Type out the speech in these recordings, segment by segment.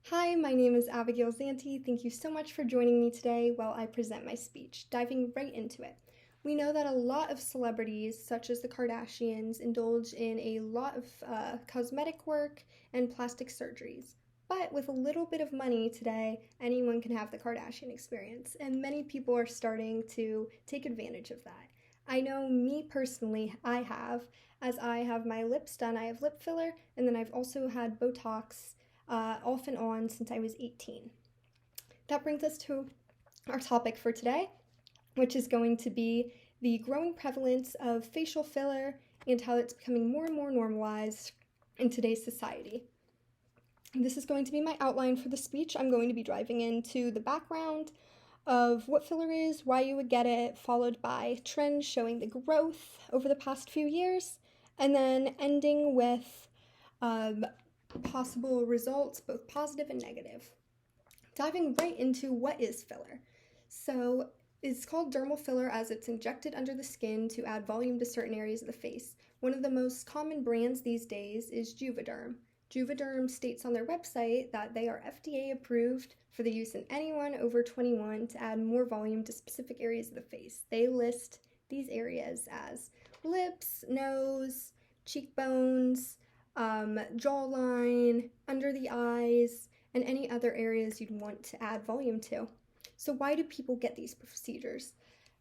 Hi, my name is Abigail Zanti. Thank you so much for joining me today while I present my speech, diving right into it. We know that a lot of celebrities, such as the Kardashians, indulge in a lot of cosmetic work and plastic surgeries. But with a little bit of money today, anyone can have the Kardashian experience, and many people are starting to take advantage of that. I know me personally, as I have my lips done, I have lip filler, and then I've also had Botox off and on since I was 18. That brings us to our topic for today, which is going to be the growing prevalence of facial filler and how it's becoming more and more normalized in today's society. This is going to be my outline for the speech. I'm going to be driving into the background of what filler is, why you would get it, followed by trends showing the growth over the past few years, and then ending with um, possible results, both positive and negative. Diving right into what is filler. So, it's called dermal filler as it's injected under the skin to add volume to certain areas of the face. One of the most common brands these days is Juvederm. Juvederm states on their website that they are FDA approved for the use in anyone over 21 to add more volume to specific areas of the face. They list these areas as lips, nose, cheekbones, jawline, under the eyes, and any other areas you'd want to add volume to. So, why do people get these procedures?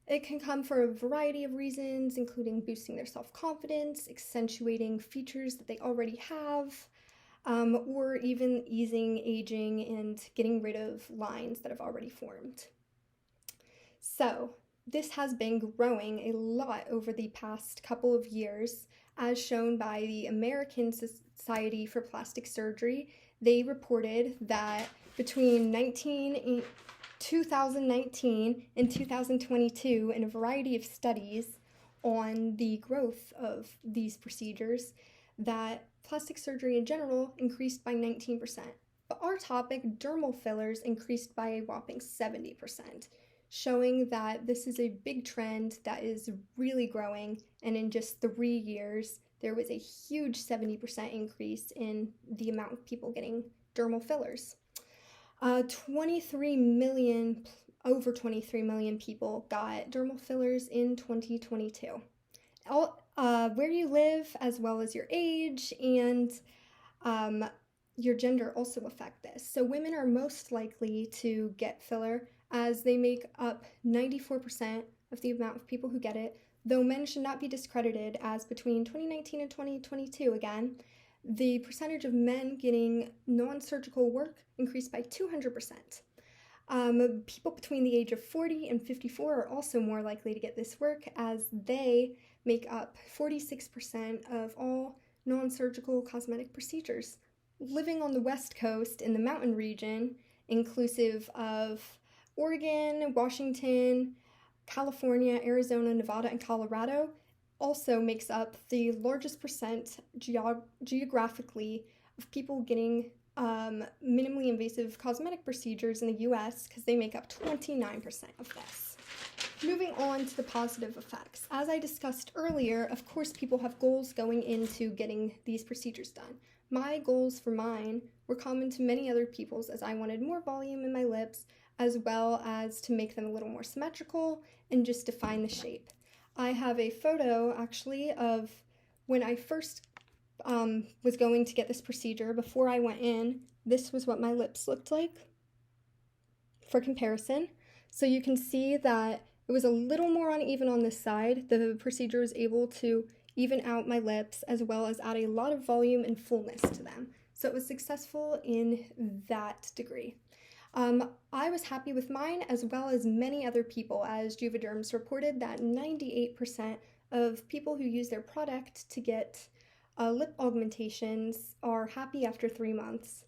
It can come for a variety of reasons, including boosting their self confidence, accentuating features that they already have, or even easing aging and getting rid of lines that have already formed. So, this has been growing a lot over the past couple of years, as shown by the American Society for Plastic Surgery. They reported that between 2019 and 2022, in a variety of studies on the growth of these procedures, that plastic surgery in general increased by 19%. But our topic, dermal fillers, increased by a whopping 70%, showing that this is a big trend that is really growing. And in just 3 years, there was a huge 70% increase in the amount of people getting dermal fillers. 23 million, over 23 million people got dermal fillers in 2022. Where you live, as well as your age and um, your gender, also affect this. So, women are most likely to get filler as they make up 94% of the amount of people who get it, though men should not be discredited, as between 2019 and 2022, again, the percentage of men getting non surgical work increased by 200%. People between the age of 40 and 54 are also more likely to get this work, as they make up 46% of all non surgical cosmetic procedures. Living on the West Coast in the mountain region, inclusive of Oregon, Washington, California, Arizona, Nevada, and Colorado, also makes up the largest percent geographically of people getting minimally invasive cosmetic procedures in the US, because they make up 29% of this. Moving on to the positive effects. As I discussed earlier, of course, people have goals going into getting these procedures done. My goals for mine were common to many other people's, as I wanted more volume in my lips, as well as to make them a little more symmetrical and just define the shape. I have a photo, actually, of when I first was going to get this procedure. Before I went in, this was what my lips looked like for comparison. So you can see that it was a little more uneven on this side. The procedure was able to even out my lips as well as add a lot of volume and fullness to them. So it was successful in that degree. I was happy with mine, as well as many other people, as Juvederms reported that 98% of people who use their product to get lip augmentations are happy after 3 months.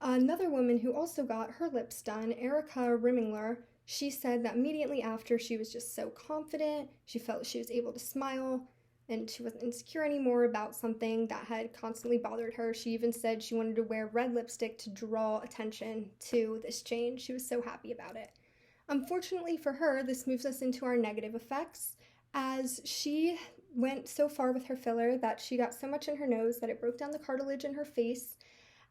Another woman who also got her lips done, Erica Rimingler, she said that immediately after, she was just so confident. She felt she was able to smile and she wasn't insecure anymore about something that had constantly bothered her. She even said she wanted to wear red lipstick to draw attention to this change. She was so happy about it. Unfortunately for her, this moves us into our negative effects, as she went so far with her filler that she got so much in her nose that it broke down the cartilage in her face,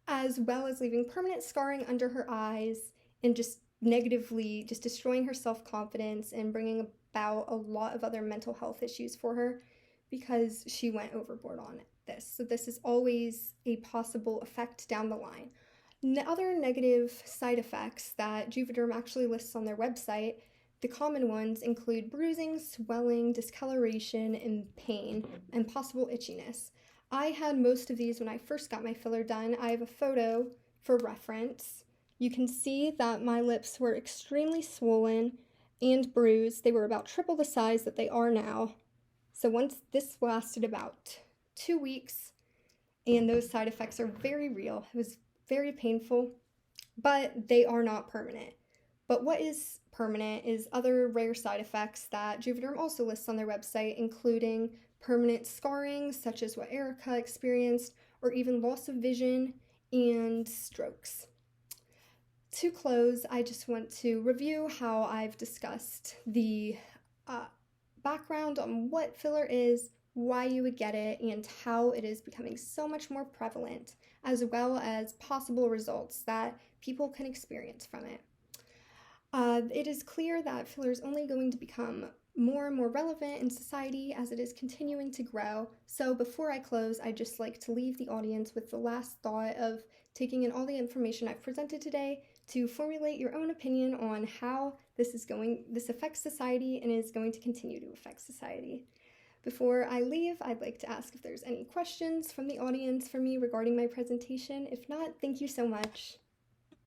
as well as leaving permanent scarring under her eyes and just negatively just destroying her self-confidence and bringing about a lot of other mental health issues for her because she went overboard on this. So this is always a possible effect down the line. Other negative side effects that Juvederm actually lists on their website, the common ones include bruising, swelling, discoloration, and pain, and possible itchiness. I had most of these when I first got my filler done. I have a photo for reference. You can see that my lips were extremely swollen and bruised. They were about triple the size that they are now. So once this lasted about 2 weeks, and those side effects are very real. It was very painful, but they are not permanent. But what is permanent is other rare side effects that Juvederm also lists on their website, including permanent scarring, such as what Erica experienced, or even loss of vision and strokes. To close, I just want to review how I've discussed the background on what filler is, why you would get it, and how it is becoming so much more prevalent, as well as possible results that people can experience from it. It is clear that filler is only going to become more and more relevant in society as it is continuing to grow. So before I close, I'd just like to leave the audience with the last thought of taking in all the information I've presented today to formulate your own opinion on how this affects society and is going to continue to affect society. Before I leave, I'd like to ask if there's any questions from the audience for me regarding my presentation. If not, thank you so much.